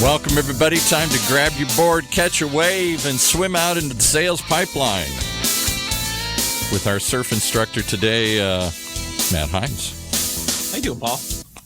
Welcome, everybody. Time to grab your board, catch a wave, and swim out into the sales pipeline. With our surf instructor today, Matt Heinz. How you doing, Paul?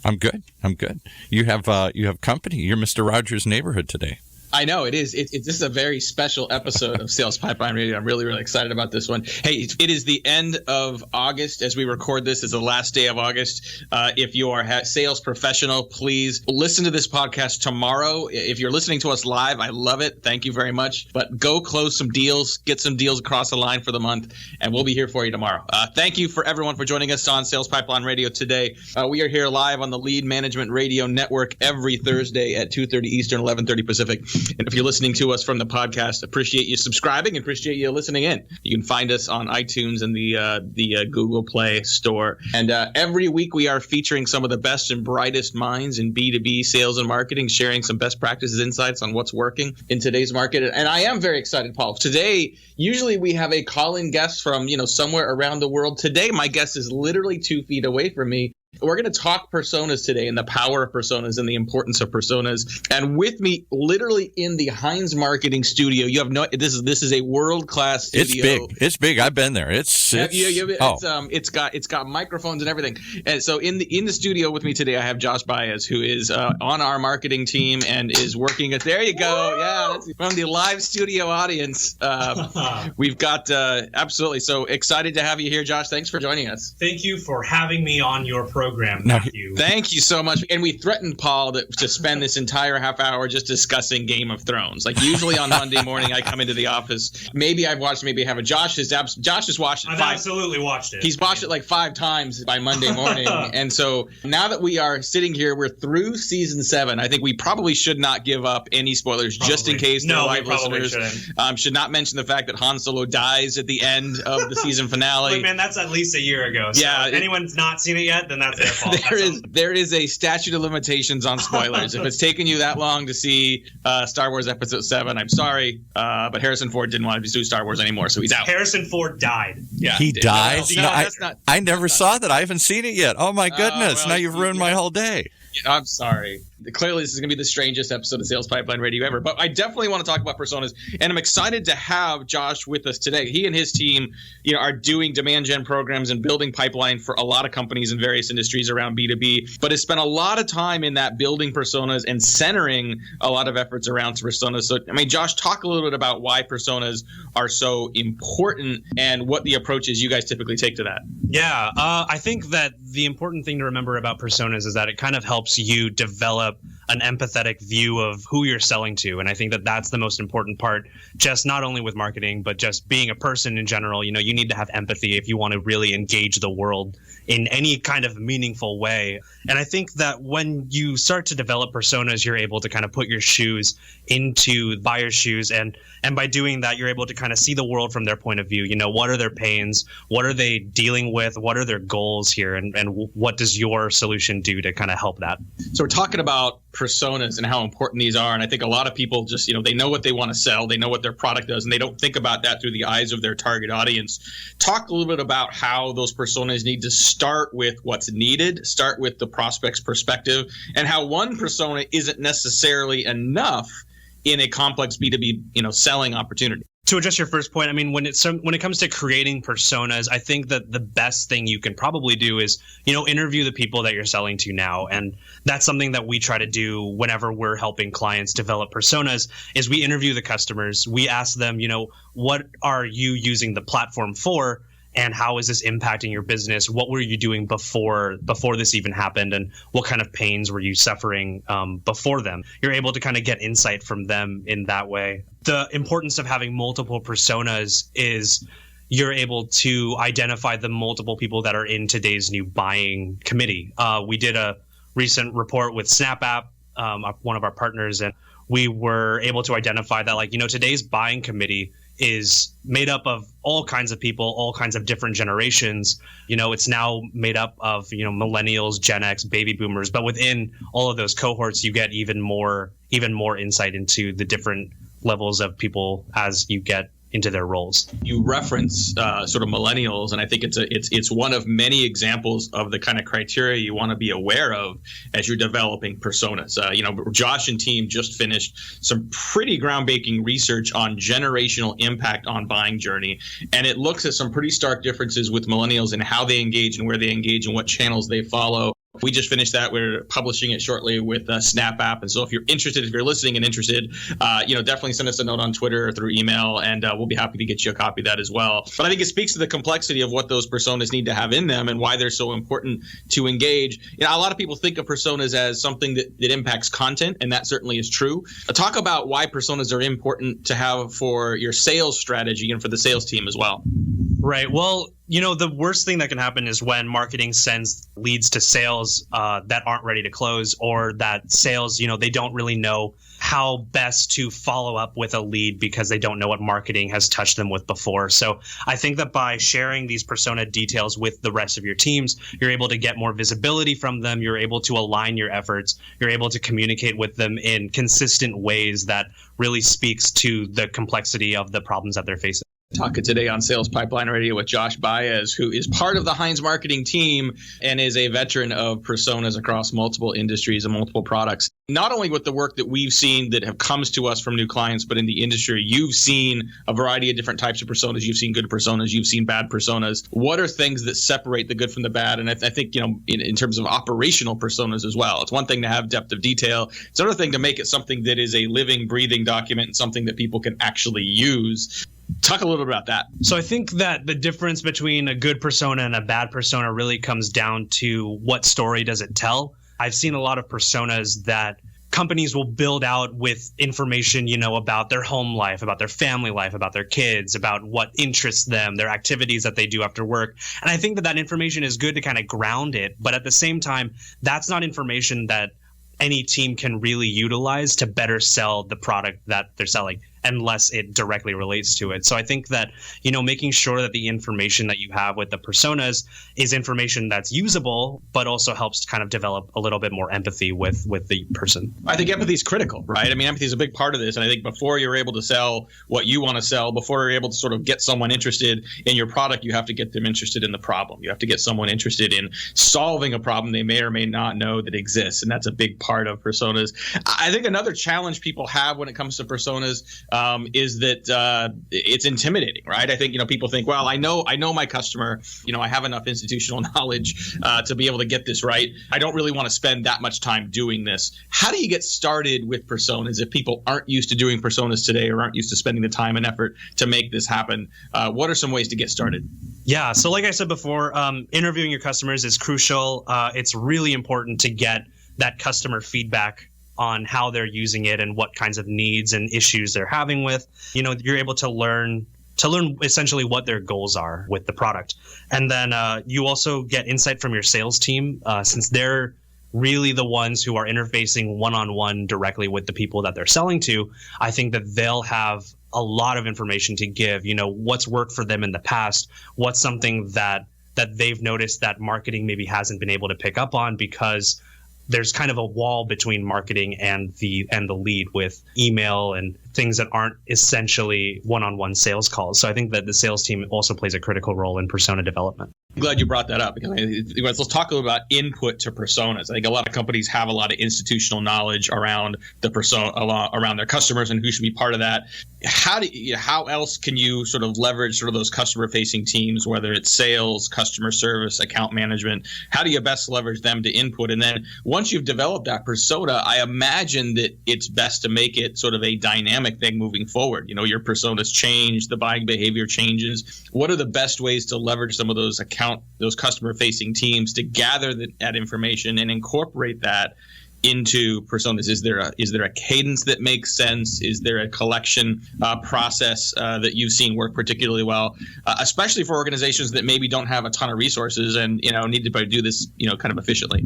I'm good. You have company. You're Mr. Rogers' neighborhood today. I know it is. This is a very special episode of Sales Pipeline Radio. I'm really, really excited about this one. Hey, it is the end of August as we record this. It's the last day of August. If you are a sales professional, please listen to this podcast tomorrow. If you're listening to us live, I love it. Thank you very much. But go close some deals, get some deals across the line for the month, and we'll be here for you tomorrow. Thank you for everyone for joining us on Sales Pipeline Radio today. We are here live on the Lead Management Radio Network every Thursday at 2:30 Eastern, 11:30 Pacific. And if you're listening to us from the podcast, appreciate you subscribing, appreciate you listening in. You can find us on iTunes and the Google Play Store. And every week we are featuring some of the best and brightest minds in B2B sales and marketing, sharing some best practices, insights on what's working in today's market. And I am very excited, Paul. Today, usually we have a call-in guest from somewhere around the world. Today, my guest is literally 2 feet away from me. We're going to talk personas today and the power of personas and the importance of personas. And with me, literally in the Heinz marketing studio, you have this is a world-class studio. It's big. I've been there. It's got microphones and everything. And so in the studio with me today, I have Josh Baez, who is on our marketing team and is working at. There you go. Yeah, that's from the live studio audience. We've got absolutely so excited to have you here, Josh. Thanks for joining us. Thank you for having me on your program, Matthew. Thank you so much. And we threatened Paul to spend this entire half hour just discussing Game of Thrones. Like usually on Monday morning, I come into the office. Maybe I've watched, maybe I haven't. Josh has watched it. I've absolutely watched it. He's watched it like 5 times by Monday morning. And so now that we are sitting here, we're through season 7. I think we probably should not give up any spoilers just in case the live listeners should not mention the fact that Han Solo dies at the end of the season finale. Look, man, that's at least a year ago. So if anyone's not seen it yet, then that's their fault. There is a statute of limitations on spoilers. If it's taken you that long to see Star Wars Episode 7, I'm sorry, but Harrison Ford didn't want to do Star Wars anymore, so he's out. Harrison Ford died. Yeah, he died? I never saw that. I haven't seen it yet. Oh, my goodness. Now you've ruined my whole day. I'm sorry. Clearly, this is going to be the strangest episode of Sales Pipeline Radio ever. But I definitely want to talk about personas, and I'm excited to have Josh with us today. He and his team, are doing demand gen programs and building pipeline for a lot of companies in various industries around B2B, but has spent a lot of time in that building personas and centering a lot of efforts around personas. So, Josh, talk a little bit about why personas are so important and what the approaches you guys typically take to that. Yeah, I think that the important thing to remember about personas is that it kind of helps you develop an empathetic view of who you're selling to. And I think that that's the most important part, just not only with marketing, but just being a person in general. You need to have empathy if you want to really engage the world in any kind of meaningful way. And I think that when you start to develop personas, you're able to kind of put your shoes into the buyer's shoes. And by doing that, you're able to kind of see the world from their point of view. What are their pains? What are they dealing with? What are their goals here? And what does your solution do to kind of help that? So we're talking about personas and how important these are. And I think a lot of people just, they know what they want to sell. They know what their product does, and they don't think about that through the eyes of their target audience. Talk a little bit about how those personas need to start with what's needed, start with the prospect's perspective, and how one persona isn't necessarily enough in a complex B2B, selling opportunity. To address your first point, when it comes to creating personas, I think that the best thing you can probably do is, interview the people that you're selling to now. And that's something that we try to do whenever we're helping clients develop personas is we interview the customers. We ask them, what are you using the platform for? And how is this impacting your business? What were you doing before this even happened? And what kind of pains were you suffering before them? You're able to kind of get insight from them in that way. The importance of having multiple personas is you're able to identify the multiple people that are in today's new buying committee. We did a recent report with SnapApp, one of our partners, and we were able to identify that, today's buying committee is made up of all kinds of people, all kinds of different generations. It's now made up of, millennials, Gen X, baby boomers. But within all of those cohorts, you get even more insight into the different levels of people as you get into their roles. You reference sort of millennials, and I think it's one of many examples of the kind of criteria you want to be aware of as you're developing personas. Josh and team just finished some pretty groundbreaking research on generational impact on buying journey, and it looks at some pretty stark differences with millennials in how they engage and where they engage and what channels they follow. We just finished that. We're publishing it shortly with Snap App. And so if you're interested, if you're listening and interested, definitely send us a note on Twitter or through email, and we'll be happy to get you a copy of that as well. But I think it speaks to the complexity of what those personas need to have in them and why they're so important to engage. A lot of people think of personas as something that impacts content, and that certainly is true. Talk about why personas are important to have for your sales strategy and for the sales team as well. Right. Well, the worst thing that can happen is when marketing sends leads to sales that aren't ready to close, or that sales, they don't really know how best to follow up with a lead because they don't know what marketing has touched them with before. So I think that by sharing these persona details with the rest of your teams, you're able to get more visibility from them. You're able to align your efforts. You're able to communicate with them in consistent ways that really speaks to the complexity of the problems that they're facing. Talking today on Sales Pipeline Radio with Josh Baez, who is part of the Heinz marketing team and is a veteran of personas across multiple industries and multiple products. Not only with the work that we've seen that have comes to us from new clients, but in the industry, you've seen a variety of different types of personas. You've seen good personas. You've seen bad personas. What are things that separate the good from the bad? And I think, in terms of operational personas as well, it's one thing to have depth of detail. It's another thing to make it something that is a living, breathing document and something that people can actually use. Talk a little bit about that. So I think that the difference between a good persona and a bad persona really comes down to what story does it tell. I've seen a lot of personas that companies will build out with information, about their home life, about their family life, about their kids, about what interests them, their activities that they do after work. And I think that information is good to kind of ground it. But at the same time, that's not information that any team can really utilize to better sell the product that they're selling, unless it directly relates to it. So I think that, making sure that the information that you have with the personas is information that's usable, but also helps to kind of develop a little bit more empathy with the person. I think empathy is critical, right? I mean, empathy is a big part of this. And I think before you're able to sell what you want to sell, before you're able to sort of get someone interested in your product, you have to get them interested in the problem. You have to get someone interested in solving a problem they may or may not know that exists. And that's a big part of personas. I think another challenge people have when it comes to personas is that it's intimidating, right? I think, people think, well, I know my customer, I have enough institutional knowledge to be able to get this right. I don't really want to spend that much time doing this. How do you get started with personas if people aren't used to doing personas today or aren't used to spending the time and effort to make this happen? What are some ways to get started? Yeah. So like I said before, interviewing your customers is crucial. It's really important to get that customer feedback on how they're using it and what kinds of needs and issues they're having with. You're able to learn essentially what their goals are with the product. And then you also get insight from your sales team, since they're really the ones who are interfacing one-on-one directly with the people that they're selling to. I think that they'll have a lot of information to give, what's worked for them in the past, what's something that they've noticed that marketing maybe hasn't been able to pick up on because there's kind of a wall between marketing and the lead with email and things that aren't essentially one-on-one sales calls. So I think that the sales team also plays a critical role in persona development. I'm glad you brought that up, because let's talk a little about input to personas. I think a lot of companies have a lot of institutional knowledge around the persona, around their customers and who should be part of that. How else can you sort of leverage sort of those customer-facing teams, whether it's sales, customer service, account management? How do you best leverage them to input? And then once you've developed that persona, I imagine that it's best to make it sort of a dynamic thing moving forward. Your personas change, the buying behavior changes. What are the best ways to leverage some of those customer-facing teams to gather that information and incorporate that into personas? Is there a cadence that makes sense? Is there a collection process that you've seen work particularly well, especially for organizations that maybe don't have a ton of resources and need to do this kind of efficiently?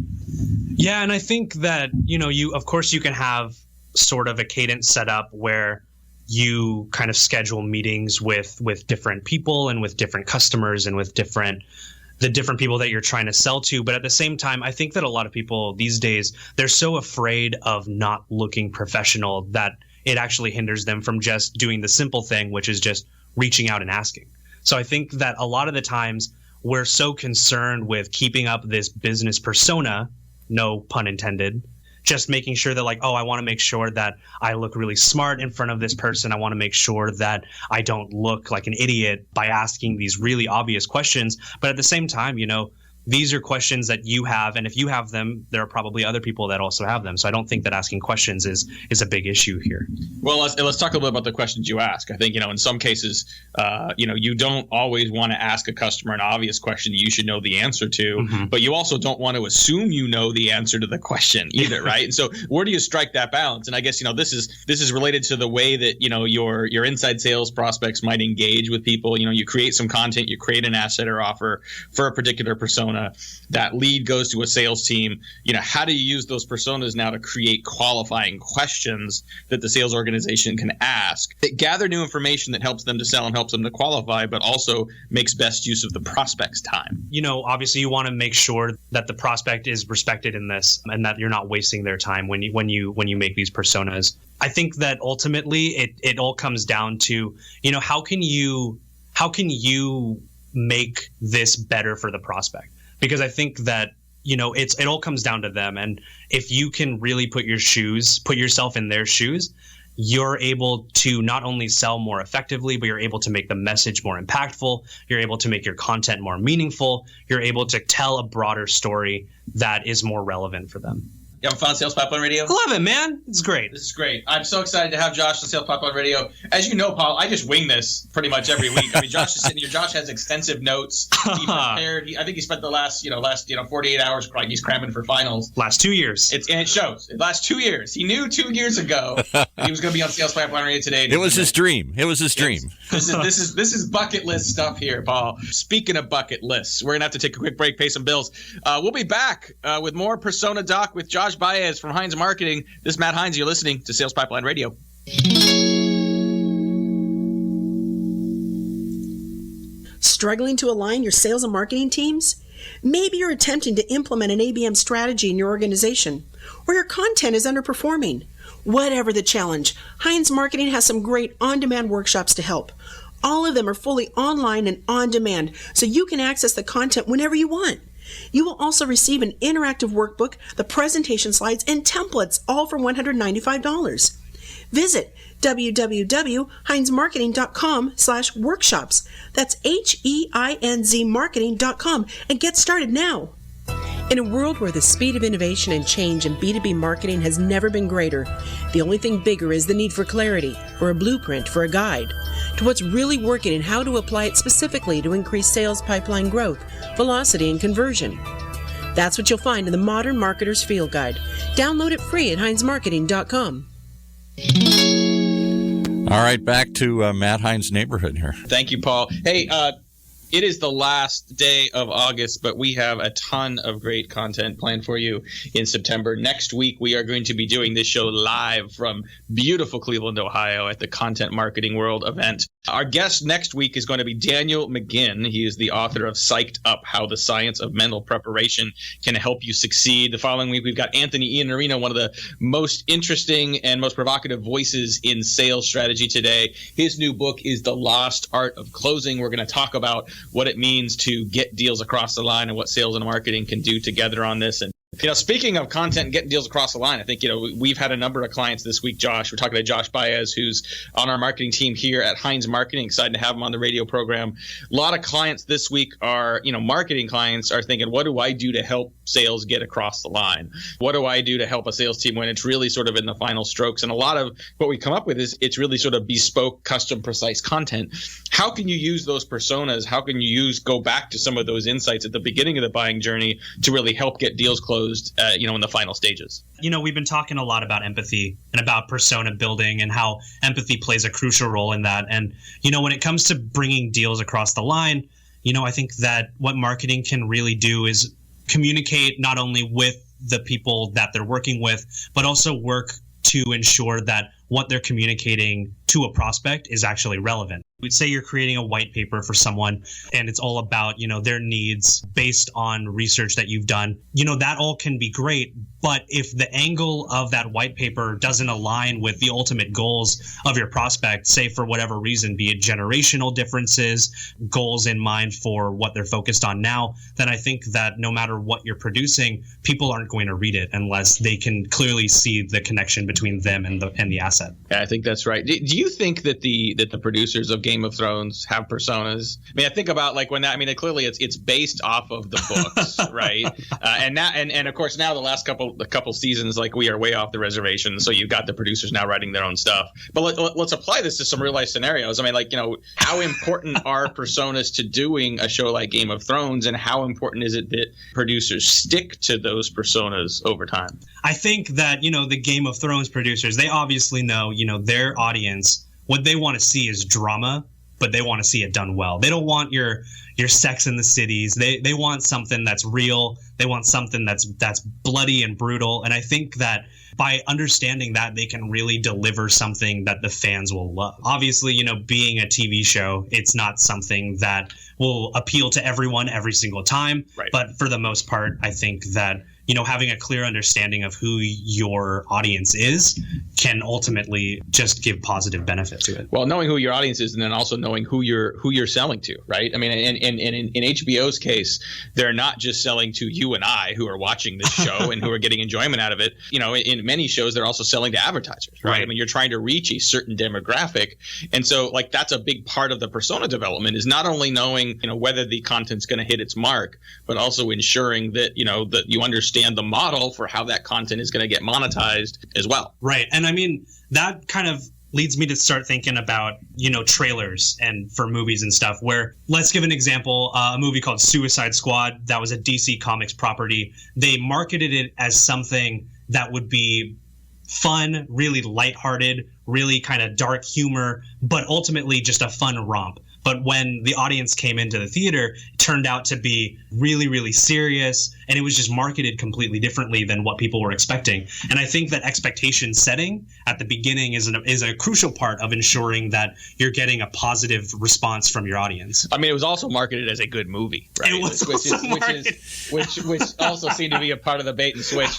Yeah, and I think that you can have sort of a cadence set up where you kind of schedule meetings with different people and with different customers and with the different people that you're trying to sell to. But at the same time, I think that a lot of people these days, they're so afraid of not looking professional that it actually hinders them from just doing the simple thing, which is just reaching out and asking. So I think that a lot of the times we're so concerned with keeping up this business persona, no pun intended, just making sure that like, oh, I want to make sure that I look really smart in front of this person. I want to make sure that I don't look like an idiot by asking these really obvious questions. But at the same time, these are questions that you have, and if you have them, there are probably other people that also have them. So I don't think that asking questions is a big issue here. Well, let's talk a little bit about the questions you ask. I think, in some cases, you don't always want to ask a customer an obvious question that you should know the answer to, but you also don't want to assume you know the answer to the question either, right? And so where do you strike that balance? And I guess, this is related to the way that, your inside sales prospects might engage with people. You create some content, you create an asset or offer for a particular persona. That lead goes to a sales team. How do you use those personas now to create qualifying questions that the sales organization can ask that gather new information that helps them to sell and helps them to qualify, but also makes best use of the prospect's time? Obviously you want to make sure that the prospect is respected in this and that you're not wasting their time when you make these personas. I think that ultimately it all comes down to, how can you make this better for the prospect? Because I think that, it all comes down to them. And if you can really put yourself in their shoes, you're able to not only sell more effectively, but you're able to make the message more impactful. You're able to make your content more meaningful. You're able to tell a broader story that is more relevant for them. You having fun, Sales Pipeline Radio? Love it, man. It's great. This is great. I'm so excited to have Josh on Sales Pipeline Radio. As you know, Paul, I just wing this pretty much every week. I mean, Josh is sitting here. Josh has extensive notes. He prepared. I think he spent the last 48 hours he's cramming for finals. Last 2 years. And it shows. The last 2 years. He knew 2 years ago he was going to be on Sales Pipeline Radio today. It was his dream. This is bucket list stuff here, Paul. Speaking of bucket lists, we're going to have to take a quick break, pay some bills. We'll be back with more Persona Doc with Josh Baez from Heinz Marketing. This is Matt Heinz. You're listening to Sales Pipeline Radio. Struggling to align your sales and marketing teams? Maybe you're attempting to implement an ABM strategy in your organization, or your content is underperforming. Whatever the challenge, Heinz Marketing has some great on-demand workshops to help. All of them are fully online and on demand, so you can access the content whenever you want. You will also receive an interactive workbook, the presentation slides, and templates, all for $195. Visit www.heinzmarketing.com/workshops. That's HEINZ marketing.com and get started now. In a world where the speed of innovation and change in B2B marketing has never been greater, the only thing bigger is the need for clarity, for a blueprint, for a guide to what's really working and how to apply it specifically to increase sales pipeline growth, velocity, and conversion. That's what you'll find in the Modern Marketer's Field Guide. Download it free at heinzmarketing.com. All right, back to Matt Heinz' neighborhood here. Thank you, Paul. Hey, it is the last day of August, but we have a ton of great content planned for you in September. Next week, we are going to be doing this show live from beautiful Cleveland, Ohio at the Content Marketing World event. Our guest next week is going to be Daniel McGinn. He is the author of Psyched Up, How the Science of Mental Preparation Can Help You Succeed. The following week, we've got Anthony Iannarino, one of the most interesting and most provocative voices in sales strategy today. His new book is The Lost Art of Closing. We're going to talk about what it means to get deals across the line and what sales and marketing can do together on this. And speaking of content and getting deals across the line, I think, we've had a number of clients this week, Josh. We're talking to Josh Baez, who's on our marketing team here at Heinz Marketing. Excited to have him on the radio program. A lot of clients this week are, marketing clients are thinking, what do I do to help sales get across the line? What do I do to help a sales team when it's really sort of in the final strokes? And a lot of what we come up with is it's really sort of bespoke, custom, precise content. How can you use those personas? How can you go back to some of those insights at the beginning of the buying journey to really help get deals closed, in the final stages? We've been talking a lot about empathy and about persona building and how empathy plays a crucial role in that. And, when it comes to bringing deals across the line, I think that what marketing can really do is communicate not only with the people that they're working with, but also work to ensure that what they're communicating to a prospect is actually relevant. We'd say you're creating a white paper for someone and it's all about, their needs based on research that you've done. That all can be great. But if the angle of that white paper doesn't align with the ultimate goals of your prospect, say for whatever reason, be it generational differences, goals in mind for what they're focused on now, then I think that no matter what you're producing, people aren't going to read it unless they can clearly see the connection between them and the asset. Yeah, I think that's right. Do you think that the producers of Game of Thrones have personas? I mean, I think about clearly it's based off of the books, right? And of course now the last couple seasons, like, we are way off the reservation, so you've got the producers now writing their own stuff. But let's apply this to some real life scenarios. I mean, how important are personas to doing a show like Game of Thrones, and how important is it that producers stick to those personas over time? I think that, the Game of Thrones producers, they obviously know, their audience, what they want to see is drama, but they want to see it done well. They don't want your Sex in the Cities. They want something that's real. They want something that's bloody and brutal. And I think that by understanding that, they can really deliver something that the fans will love. Obviously, being a TV show, it's not something that will appeal to everyone every single time. Right. But for the most part, I think that having a clear understanding of who your audience is can ultimately just give positive benefit to it. Well, knowing who your audience is, and then also knowing who you're selling to, right? I mean, in HBO's case, they're not just selling to you and I who are watching this show and who are getting enjoyment out of it. In many shows, they're also selling to advertisers, right? I mean, you're trying to reach a certain demographic, and so that's a big part of the persona development, is not only knowing whether the content's going to hit its mark, but also ensuring that that you understand the model for how that content is going to get monetized as well. Right. And I mean, that kind of leads me to start thinking about, trailers and for movies and stuff, where, let's give an example, a movie called Suicide Squad, that was a DC Comics property. They marketed it as something that would be fun, really lighthearted, really kind of dark humor, but ultimately just a fun romp. But when the audience came into the theater, it turned out to be really, really serious, and it was just marketed completely differently than what people were expecting. And I think that expectation setting at the beginning is a crucial part of ensuring that you're getting a positive response from your audience. I mean, it was also marketed as a good movie, right? It was which also seemed to be a part of the bait and switch.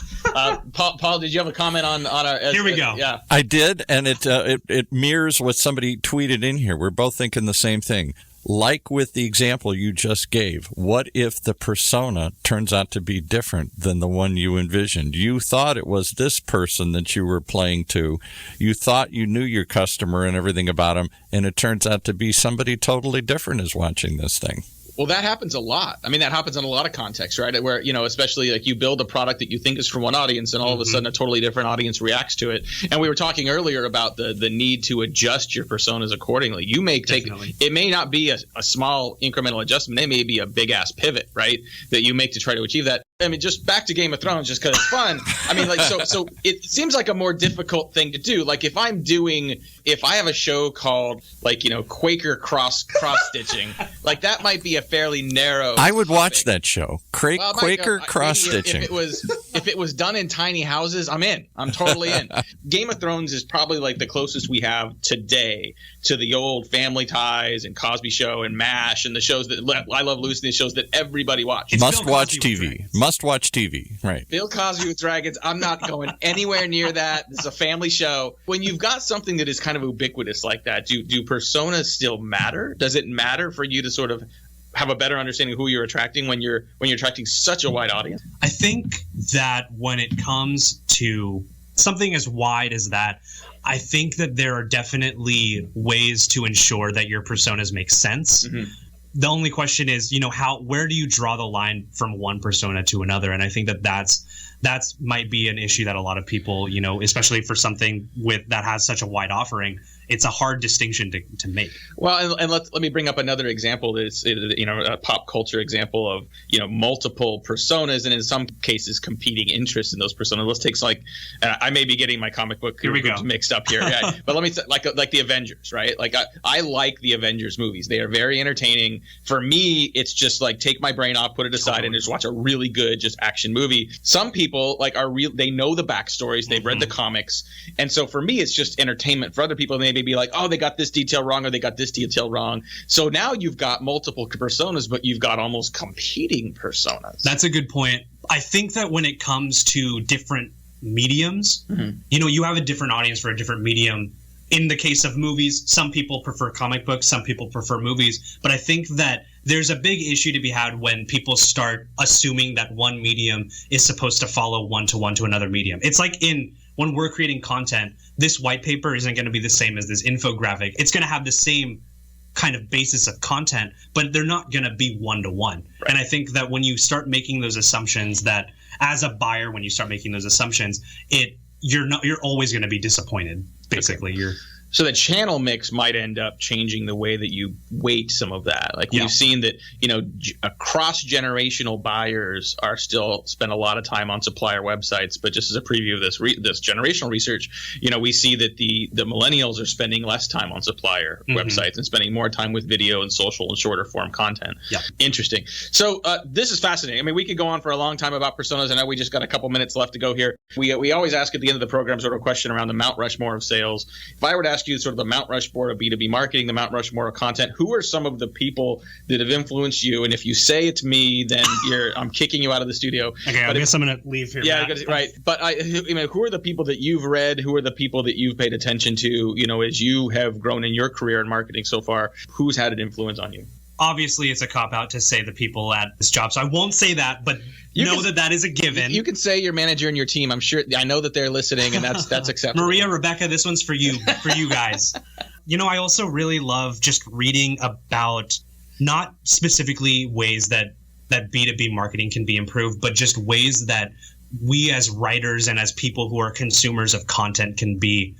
Paul, did you have a comment on our? Here we go. Yeah, I did, and it mirrors what somebody tweeted in here. We're both thinking the same thing. Like with the example you just gave, what if the persona turns out to be different than the one you envisioned? You thought it was this person that you were playing to. You thought you knew your customer and everything about him, and it turns out to be somebody totally different is watching this thing. Well, that happens a lot. I mean, that happens in a lot of contexts, right? Where, especially like you build a product that you think is for one audience, and all of a sudden a totally different audience reacts to it. And we were talking earlier about the need to adjust your personas accordingly. You may it may not be a small incremental adjustment. It may be a big ass pivot, right? That you make to try to achieve that. I mean, just back to Game of Thrones, just because it's fun. I mean, so it seems like a more difficult thing to do. Like if I have a show called Quaker cross stitching, like that might be a fairly narrow. I would topic. watch that show. Quaker cross stitching. If it was done in tiny houses, I'm in. I'm totally in. Game of Thrones is probably like the closest we have today to the old Family Ties and Cosby Show and MASH and the shows that I Love Lucy, the shows that everybody watches. Must watch TV, right? Bill Cosby with Dragons. I'm not going anywhere near that. This is a family show. When you've got something that is kind of ubiquitous like that, do personas still matter? Does it matter for you to sort of have a better understanding of who you're attracting when you're attracting such a wide audience? I think that when it comes to something as wide as that, I think that there are definitely ways to ensure that your personas make sense. Mm-hmm. The only question is, where do you draw the line from one persona to another? And I think that's might be an issue that a lot of people, especially for something that has such a wide offering, it's a hard distinction to make. Well, and let me bring up another example that's a pop culture example of multiple personas, and in some cases competing interests in those personas. Let's take I may be getting my comic book groups mixed up here, yeah. But let me say, like the Avengers, right? Like I like the Avengers movies. They are very entertaining. For me, it's just like take my brain off, put it aside, and just watch a really good just action movie. Some people are real. They know the backstories. They've read the comics, and so for me, it's just entertainment. For other people, they maybe be like, oh, they got this detail wrong or they got this detail wrong. So now you've got multiple personas, but you've got almost competing personas. That's a good point. I think that when it comes to different mediums, you have a different audience for a different medium. In the case of movies, some people prefer comic books, some people prefer movies. But I think that there's a big issue to be had when people start assuming that one medium is supposed to follow one-to-one to another medium. It's like when we're creating content, this white paper isn't going to be the same as this infographic. It's going to have the same kind of basis of content, but they're not going to be one-to-one. Right. And I think that when you start making those assumptions, that as a buyer, when you start making those assumptions, you're always going to be disappointed. Basically, okay. So the channel mix might end up changing the way that you weight some of that. Like we've seen that, cross-generational buyers are still spend a lot of time on supplier websites. But just as a preview of this generational research, we see that the millennials are spending less time on supplier websites and spending more time with video and social and shorter form content. Yeah. Interesting. So this is fascinating. I mean, we could go on for a long time about personas. I know we just got a couple minutes left to go here. We always ask at the end of the program sort of a question around the Mount Rushmore of sales. If I were to ask you sort of the Mount Rushmore of B2B marketing, the Mount Rushmore of content, who are some of the people that have influenced you? And if you say it to me, then I'm kicking you out of the studio. Okay, I guess I'm going to leave here. Yeah, right. But who are the people that you've read? Who are the people that you've paid attention to, as you have grown in your career in marketing so far? Who's had an influence on you? Obviously, it's a cop-out to say the people at this job, so I won't say that, but that is a given. You can say your manager and your team. I know that they're listening, and that's acceptable. Maria, Rebecca, this one's for you guys. I also really love just reading about not specifically ways that B2B marketing can be improved, but just ways that we as writers and as people who are consumers of content can be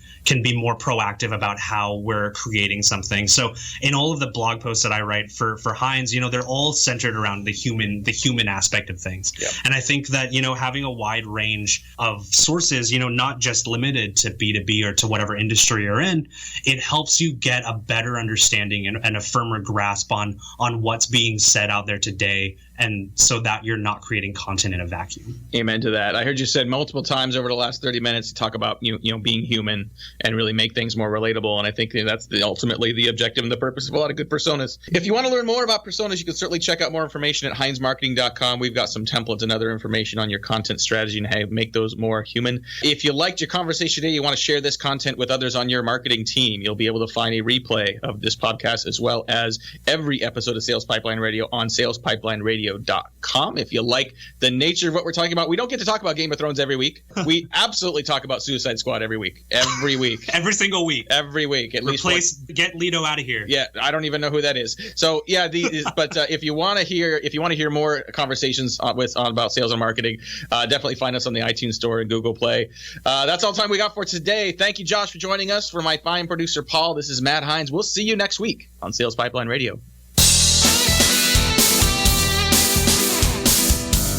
more proactive about how we're creating something. So in all of the blog posts that I write for Heinz, they're all centered around the human aspect of things. Yeah. And I think that, having a wide range of sources, not just limited to B2B or to whatever industry you're in, it helps you get a better understanding and a firmer grasp on what's being said out there today, and so that you're not creating content in a vacuum. Amen to that. I heard you said multiple times over the last 30 minutes to talk about being human and really make things more relatable. And I think that's ultimately the objective and the purpose of a lot of good personas. If you want to learn more about personas, you can certainly check out more information at heinzmarketing.com. We've got some templates and other information on your content strategy and how to make those more human. If you liked your conversation today, you want to share this content with others on your marketing team, you'll be able to find a replay of this podcast as well as every episode of Sales Pipeline Radio on salespipelineradio.com. If you like the nature of what we're talking about, we don't get to talk about Game of Thrones every week. We absolutely talk about Suicide Squad every week. Every Every single week. Every week. At least get Leto out of here. Yeah, I don't even know who that is. So yeah, but if you want to hear more conversations about sales and marketing, definitely find us on the iTunes Store and Google Play. That's all the time we got for today. Thank you, Josh, for joining us. For my fine producer Paul, this is Matt Heinz. We'll see you next week on Sales Pipeline Radio.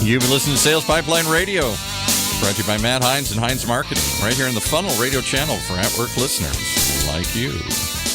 You've been listening to Sales Pipeline Radio, brought to you by Matt Heinz and Heinz Marketing, right here in the Funnel Radio channel for at-work listeners like you.